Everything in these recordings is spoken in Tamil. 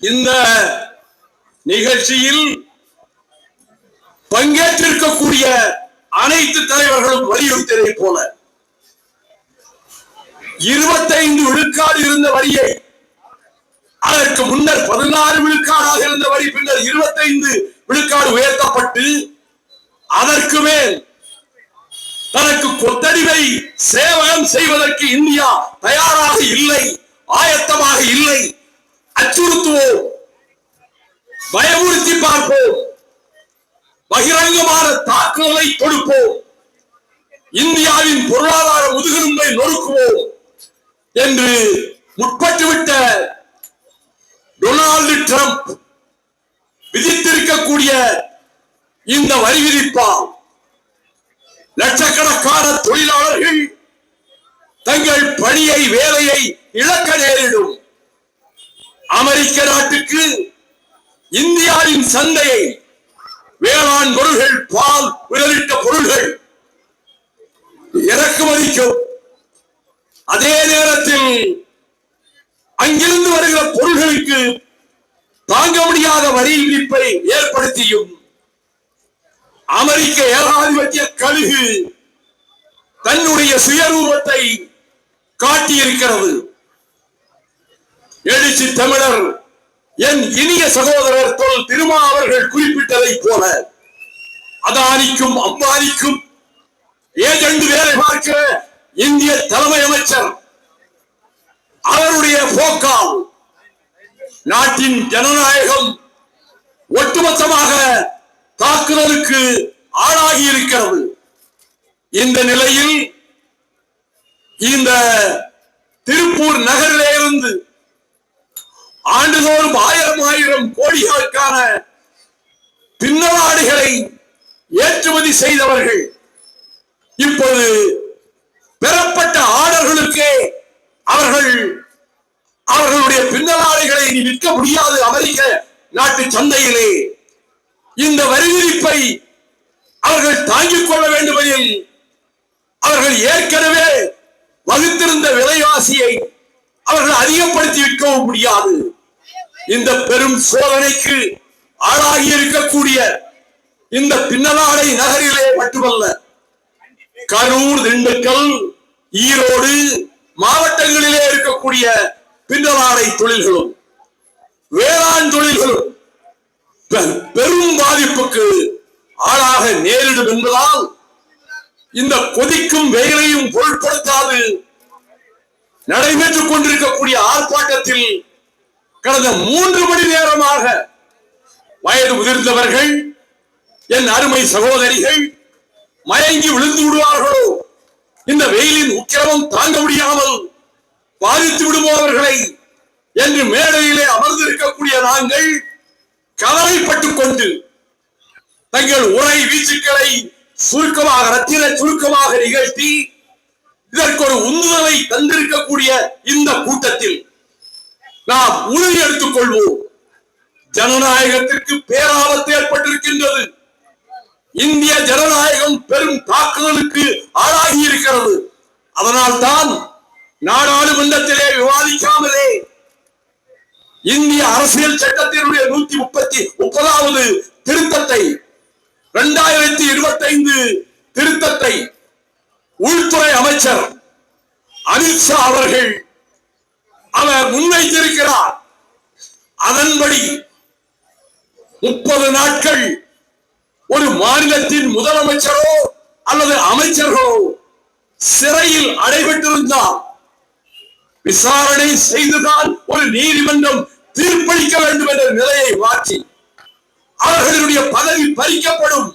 இந்த நிகழ்ச்சியில் பங்கேற்றிருக்கக்கூடிய அனைத்து தலைவர்களும் வலியுறுத்தியதை போல 25 விழுக்காடு இருந்த வரியை அதற்கு முன்னர் 16 விழுக்காடாக இருந்த வரி பின்னர் 25 விழுக்காடு உயர்த்தப்பட்டு அதற்கு மேல் தனக்கு கொத்தடிமை சேவகம் செய்வதற்கு இந்தியா தயாராக இல்லை, ஆயத்தமாக இல்லை. அச்சுறுத்துவோம், பயமுறுத்தி பார்ப்போம், பகிரங்கமான தாக்குதலை தொடுப்போம், இந்தியாவின் பொருளாதார முதுகெலும்பை நொறுக்குவோம் என்று முற்பட்டுவிட்ட டொனால்டு டிரம்ப் விதித்திருக்கக்கூடிய இந்த வரி விதிப்பால் லட்சக்கணக்கான தொழிலாளர்கள் தங்கள் பணியை வேலையை இழக்க நேரிடும். அமெரிக்க நாட்டுக்கு இந்தியாவின் சந்தையை வேளாண் பொருள்கள், பால் உள்ளிட்ட பொருள்கள் இறக்குமதிக்கும். அதே நேரத்தில் அங்கிருந்து வருகிற பொருள்களுக்கு தாங்க முடியாத வரி விதிப்பை ஏற்படுத்தியும் அமெரிக்க ஏகாதிபத்திய கழுகு தன்னுடைய சுயரூபத்தை காட்டியிருக்கிறது. எழுச்சி தமிழர் என் இனிய சகோதரர் தொல் திருமா அவர்கள் குறிப்பிட்டதை போல அதானிக்கும் அம்பானிக்கும் ஏஜெண்ட் வேலை பார்க்கிற இந்திய தலைமை அமைச்சர் அவருடைய போக்கால் நாட்டின் ஜனநாயகம் ஒட்டுமொத்தமாக தாக்குதலுக்கு ஆளாகி இருக்கிறது. இந்த நிலையில் இந்த திருப்பூர் நகரிலே இருந்து ஆண்டுதோறும் 1000 கோடிகளுக்கான பின்னலாடைகளை ஏற்றுமதி செய்தவர்கள் இப்போது பெறப்பட்ட ஆர்டர்களுக்கே அவர்களுடைய பின்னலாடைகளை விற்க முடியாது அமெரிக்க நாட்டு சந்தையிலே. இந்த வரி விதிப்பை அவர்கள் தாங்கிக் கொள்ள வேண்டும் எனில் அவர்கள் ஏற்கனவே வகுத்திருந்த விலைவாசியை அவர்கள் அதிகப்படுத்தி விற்கவும் முடியாது. இந்த பெரும் சோதனைக்கு ஆளாகி இருக்கக்கூடிய இந்த பின்னலாடை நகரிலே மட்டுமல்ல, கரூர், திண்டுக்கல், ஈரோடு மாவட்டங்களிலே இருக்கக்கூடிய பின்னலாடை தொழில்களும் வேளாண் தொழில்களும் பெரும் பாதிப்புக்கு ஆளாக நேரிடும் என்பதால் இந்த கொதிக்கும் வெயிலையும் பொருட்படுத்தாது நடைபெற்றுக் கொண்டிருக்கக்கூடிய ஆர்ப்பாட்டத்தில் கடந்த 3 மணி நேரமாக வயது முதிர்ந்தவர்கள், என் அருமை சகோதரிகள் மயங்கி விழுந்து விடுவார்களோ, இந்த வெயிலின் உக்கிரமம் தாங்க முடியாமல் பாதித்து விடுபவர்களை என்று மேடையிலே அமர்ந்திருக்கக்கூடிய நாங்கள் கவலைப்பட்டுக் கொண்டு தங்கள் உரை வீச்சுக்களை சுருக்கமாக ரத்தின சுருக்கமாக நிகழ்த்தி இதற்கு ஒரு உந்துதலை தந்திருக்கக்கூடிய இந்த கூட்டத்தில் நாம் உறுதி எடுத்துக் கொள்வோம். ஜனநாயகத்திற்கு பேராபத்து ஏற்பட்டிருக்கின்றது. இந்திய ஜனநாயகம் பெரும் தாக்குதலுக்கு ஆளாகி இருக்கிறது. அதனால் தான் நாடாளுமன்றத்திலே விவாதிக்காமலே இந்திய அரசியல் சட்டத்தினுடைய 130வது திருத்தத்தை 2025 திருத்தத்தை உள்துறை அமைச்சர் அமித்ஷா அவர்கள் அவர் முன்வைத்திருக்கிறார். அதன்படி 30 நாட்கள் ஒரு மாநிலத்தின் முதலமைச்சரோ அல்லது அமைச்சர்களோ சிறையில் அடைபட்டிருந்தால் விசாரணை செய்துதான் ஒரு நீதிமன்றம் தீர்ப்பளிக்க வேண்டும் என்ற நிலையை மாற்றி அவர்களுடைய பதவி பறிக்கப்படும்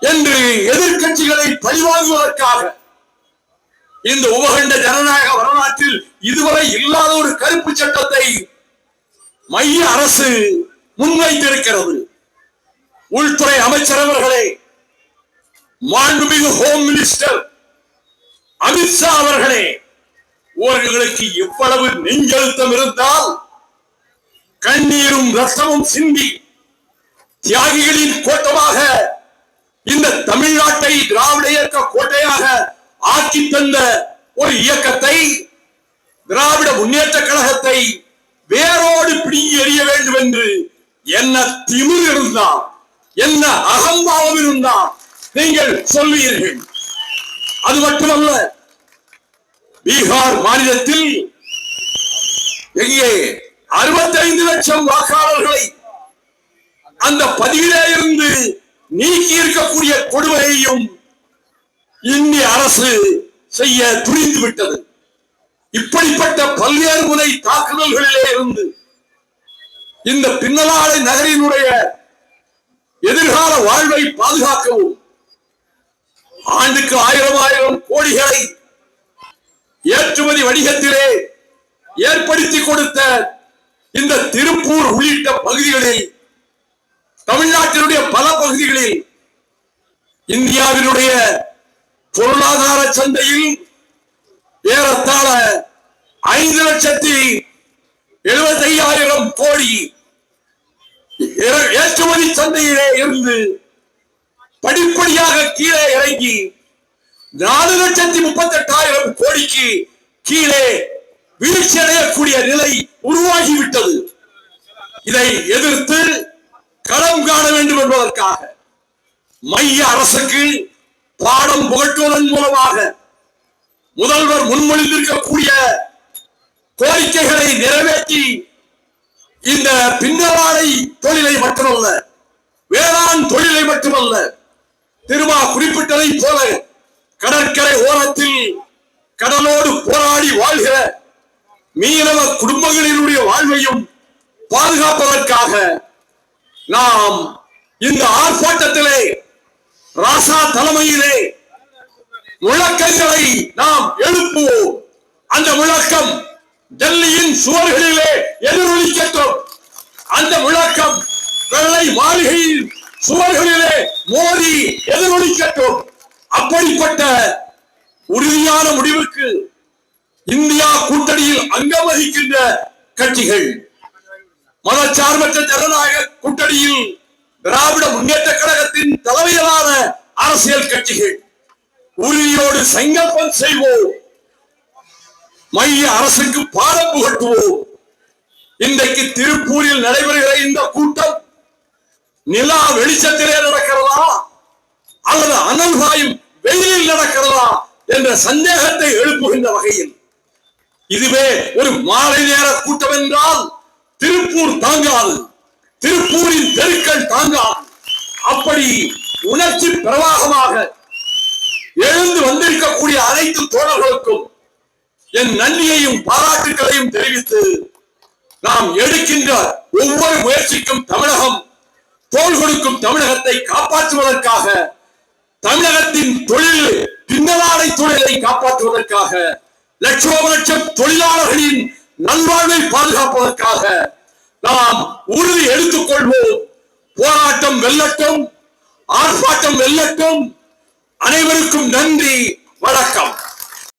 என்று எதிர்க்கட்சிகளை பழிவாங்குவதற்காக இந்த உபகண்ட ஜனநாயக வரலாற்றில் இதுவரை இல்லாத ஒரு கருப்பு சட்டத்தை மைய அரசு முன்வைத்திருக்கிறது. உள்துறை அமைச்சர் அவர்களே, மாண்புமிகு ஹோம் மினிஸ்டர் அமித்ஷா அவர்களே, அவர்களுக்கு எவ்வளவு நெஞ்செழுத்தம் இருந்தால் கண்ணீரும் ரத்தமும் சிந்தி தியாகிகளின் கோட்டமாக இந்த தமிழ்நாட்டை திராவிட இயக்க கோட்டையாக ஆக்கி தந்த ஒரு இயக்கத்தை, திராவிட முன்னேற்ற கழகத்தை வேரோடு பிடுங்கி எறிய வேண்டும் என்று என்ன திமிர் இருந்தால், என்ன அகம்பாவம் இருந்தால் நீங்கள் சொல்வீர்கள். அது மட்டுமல்ல, பீகார் மாநிலத்தில் எங்கே 65 லட்சம் வாக்காளர்களை அந்த பதிவிலே இருந்து நீக்கி இருக்கக்கூடிய கொடுமையையும் இந்திய அரசு செய்ய துணிந்து விட்டது. இப்படிப்பட்ட பல்வேறு முறை தாக்குதல்களிலே இருந்து இந்த பின்னலாடை நகரினுடைய எதிர்கால வாழ்வை பாதுகாக்கவும் ஆண்டுக்கு 1000 கோடிகளை ஏற்றுமதி வணிகத்திலே ஏற்படுத்தி கொடுத்த இந்த திருப்பூர் உள்ளிட்ட பகுதிகளில், தமிழ்நாட்டினுடைய பல பகுதிகளில் இந்தியாவினுடைய பொருளாதார சந்தையில் ஏறத்தாழ 5,75,000 கோடி ஏற்றுமதி சந்தையிலே இருந்து படிப்படியாக கீழே இறங்கி 4,38,000 கோடிக்கு கீழே வீழ்ச்சி அடையக்கூடிய நிலை உருவாகிவிட்டது. இதை எதிர்த்து களம் காண வேண்டும் என்பதற்காக மைய அரசுக்கு பாடம் புகட்டுவதன் மூலமாக முதல்வர் முன்மொழிந்திருக்கக்கூடிய கோரிக்கைகளை நிறைவேற்றி இந்த பின்னலாடை தொழிலை மட்டுமல்ல, வேளாண் தொழிலை மட்டுமல்ல, திருமா குறிப்பிட்டதை போல கடற்கரை ஓரத்தில் கடலோடு போராடி வாழ்கிற மீனவ குடும்பங்களினுடைய வாழ்வையும் பாதுகாப்பதற்காக நாம் இந்த ஆர்ப்பாட்டத்திலே ராசா தலைமையிலே முழக்கங்களை நாம் எழுப்புவோம். அந்த முழக்கம் டெல்லியின் சுவர்களிலே எதிரொலிக்கட்டும். அந்த முழக்கம் வெள்ளை மாளிகையின் சுவர்களிலே மோதி எதிரொலிக்கட்டும். அப்படிப்பட்ட உறுதியான முடிவுக்கு இந்தியா கூட்டணியில் அங்கம் வகிக்கின்ற கட்சிகள், மதச்சார்பற்ற ஜனநாயக கூட்டணியில் திராவிட முன்னேற்ற கழகத்தின் தலைமையிலான அரசியல் கட்சிகள் உறுதியோடு சங்கல்பம் செய்வோம். மைய அரசுக்கு பாடம் புகட்டுவோம். இன்றைக்கு திருப்பூரில் நடைபெறுகிற இந்த கூட்டம் நிலா வெளிச்சத்திலே நடக்கிறதா அல்லது அனல் வாயும் வெயிலில் நடக்கிறதா என்ற சந்தேகத்தை எழுப்புகின்ற வகையில் இதுவே ஒரு மாலை நேர கூட்டம் என்றால் திருப்பூர் தாங்காது, திருப்பூரின் தெருக்கள் தாங்காது. அப்படி உணர்ச்சி பிரவாகமாக எழுந்து வந்திருக்கக்கூடிய அனைத்து தோழர்களுக்கும் என் நன்றியையும் பாராட்டுகளையும் தெரிவித்து, நாம் எடுக்கின்ற ஒவ்வொரு முயற்சிக்கும் தமிழகம் தோள் கொடுக்கும். தமிழகத்தை காப்பாற்றுவதற்காக, தமிழகத்தின் தொழில் பின்னலாடை தொழிலை காப்பாற்றுவதற்காக, லட்சோப லட்சம் தொழிலாளர்களின் நல்வாழ்வை பாதுகாப்பதற்காக நாம் உறுதி எடுத்துக் கொள்வோம். போராட்டம் வெல்லட்டும், ஆர்ப்பாட்டம் வெல்லட்டும். அனைவருக்கும் நன்றி, வணக்கம்.